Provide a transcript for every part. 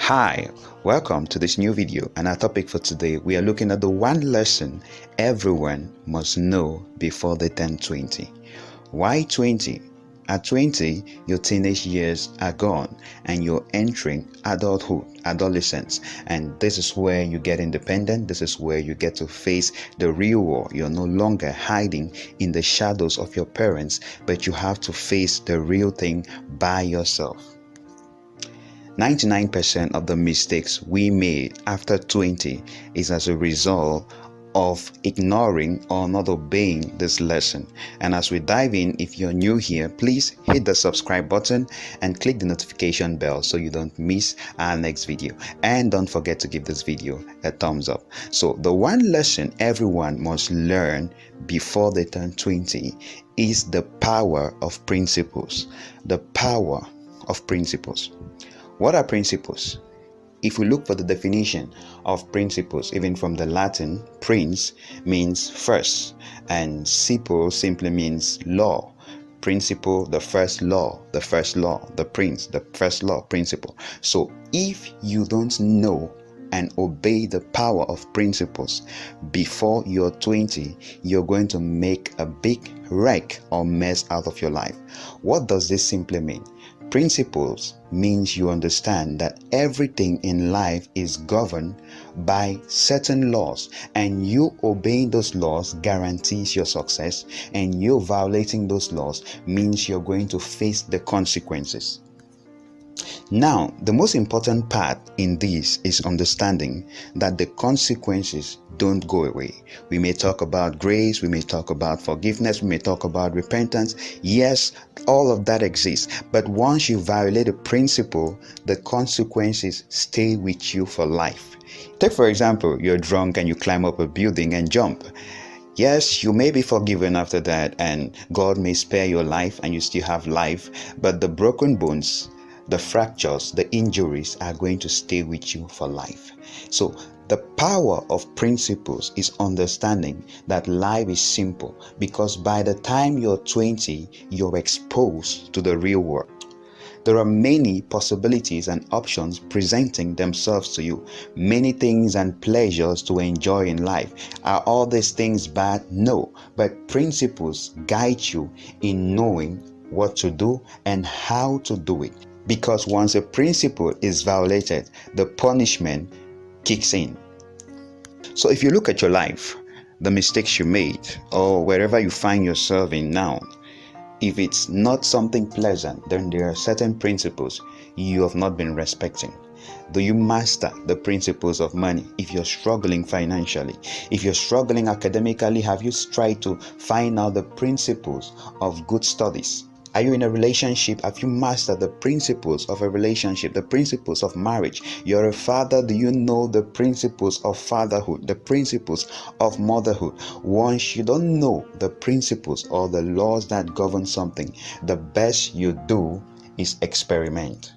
Hi, welcome to this new video, and our topic for today, we are looking at the one lesson everyone must know before they turn 20. Why 20? At 20, your teenage years are gone and you're entering adulthood, adolescence, and this is where you get independent. This is where you get to face the real world. You're no longer hiding in the shadows of your parents, but you have to face the real thing by yourself. 99% of the mistakes we made after 20 is as a result of ignoring or not obeying this lesson. And as we dive in, if you're new here, please hit the subscribe button and click the notification bell so you don't miss our next video. And don't forget to give this video a thumbs up. So the one lesson everyone must learn before they turn 20 is the power of principles. The power of principles. What are principles? If we look for the definition of principles, even from the Latin, prince means first, and sipo simply means law. Principle, the first law, the prince, the first law, principle. So if you don't know and obey the power of principles before you're 20, you're going to make a big wreck or mess out of your life. What does this simply mean? Principles means you understand that everything in life is governed by certain laws, and you obeying those laws guarantees your success, and you violating those laws means you're going to face the consequences. Now, the most important part in this is understanding that the consequences don't go away. We may talk about grace, we may talk about forgiveness, we may talk about repentance. Yes, all of that exists. But once you violate a principle, the consequences stay with you for life. Take, for example, you're drunk and you climb up a building and jump. Yes, you may be forgiven after that, and God may spare your life and you still have life, but the broken bones, the fractures, the injuries are going to stay with you for life. So the power of principles is understanding that life is simple, because by the time you're 20, you're exposed to the real world. There are many possibilities and options presenting themselves to you, many things and pleasures to enjoy in life. Are all these things bad? No, but principles guide you in knowing what to do and how to do it. Because once a principle is violated, the punishment kicks in. So if you look at your life, the mistakes you made, or wherever you find yourself in now, if it's not something pleasant, then there are certain principles you have not been respecting. Do you master the principles of money? If you're struggling financially, if you're struggling academically, have you tried to find out the principles of good studies? Are you in a relationship? Have you mastered the principles of a relationship, the principles of marriage? You're a father. Do you know the principles of fatherhood, the principles of motherhood? Once you don't know the principles or the laws that govern something, the best you do is experiment.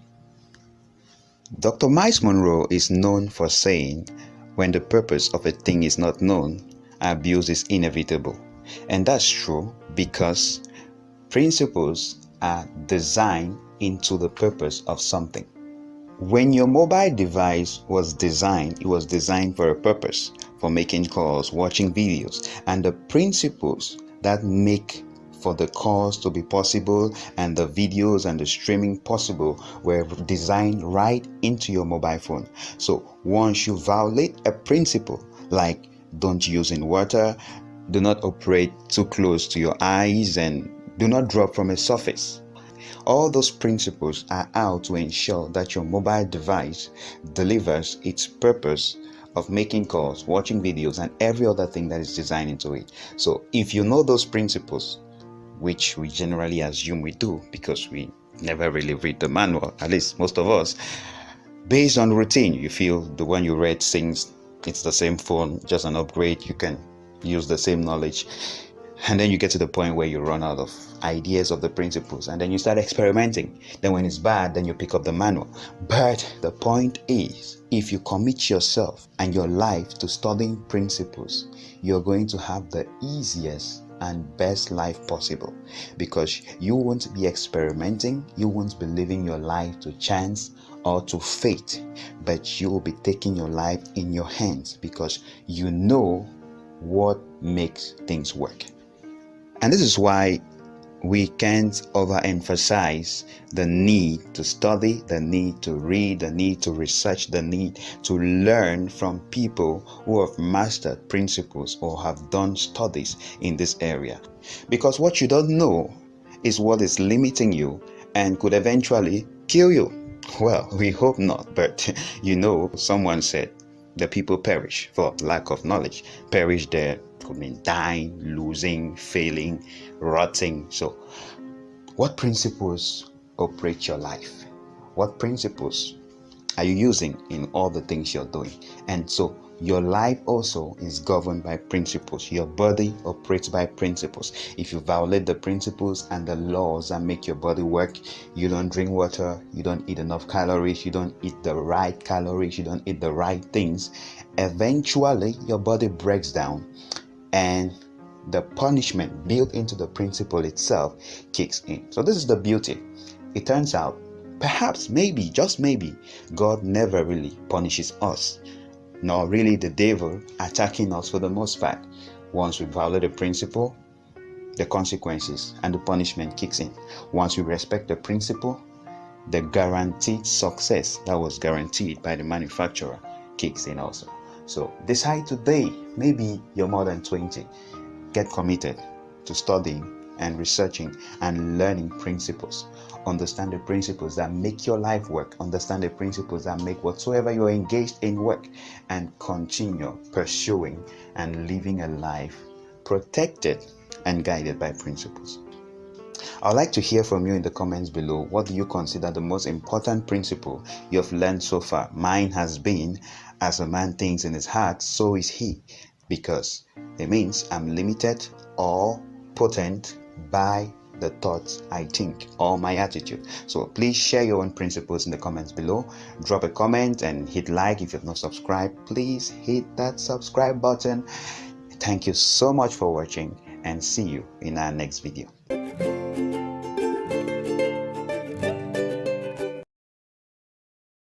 Dr. Miles Monroe is known for saying, when the purpose of a thing is not known, abuse is inevitable. And that's true, because principles are designed into the purpose of something. When your mobile device was designed, it was designed for a purpose, for making calls, watching videos, and the principles that make for the calls to be possible and the videos and the streaming possible were designed right into your mobile phone. So once you violate a principle, like don't use in water, do not operate too close to your eyes, and do not drop from a surface. All those principles are out to ensure that your mobile device delivers its purpose of making calls, watching videos, and every other thing that is designed into it. So if you know those principles, which we generally assume we do because we never really read the manual, at least most of us, based on routine, you feel the one you read sings, it's the same phone, just an upgrade, you can use the same knowledge. And then you get to the point where you run out of ideas of the principles, and then you start experimenting. Then when it's bad, then you pick up the manual. But the point is, if you commit yourself and your life to studying principles, you're going to have the easiest and best life possible, because you won't be experimenting, you won't be living your life to chance or to fate, but you will be taking your life in your hands because you know what makes things work. And this is why we can't overemphasize the need to study, the need to read, the need to research, the need to learn from people who have mastered principles or have done studies in this area. Because what you don't know is what is limiting you and could eventually kill you. Well, we hope not, but someone said, the people perish for lack of knowledge. Perish there could mean dying, losing, failing, rotting. So, what principles operate your life? What principles are you using in all the things you're doing? And so, your life also is governed by principles. Your body operates by principles. If you violate the principles and the laws that make your body work, you don't drink water, you don't eat enough calories, you don't eat the right calories, you don't eat the right things, eventually your body breaks down and the punishment built into the principle itself kicks in. So this is the beauty. It turns out, perhaps, maybe, just maybe, God never really punishes us, nor really the devil attacking us for the most part. Once we violate a principle, the consequences and the punishment kicks in. Once we respect the principle, the guaranteed success that was guaranteed by the manufacturer kicks in also. So decide today, maybe you're more than 20, get committed to studying and researching and learning principles. Understand the principles that make your life work. Understand the principles that make whatsoever you're engaged in work, and continue pursuing and living a life protected and guided by principles. I'd like to hear from you in the comments below. What do you consider the most important principle you have learned so far? Mine has been, as a man thinks in his heart, so is he. Because it means I'm limited or potent by the thoughts I think or my attitude. So please share your own principles in the comments below. Drop a comment and hit like if you've not subscribed. Please hit that subscribe button. Thank you so much for watching, and see you in our next video.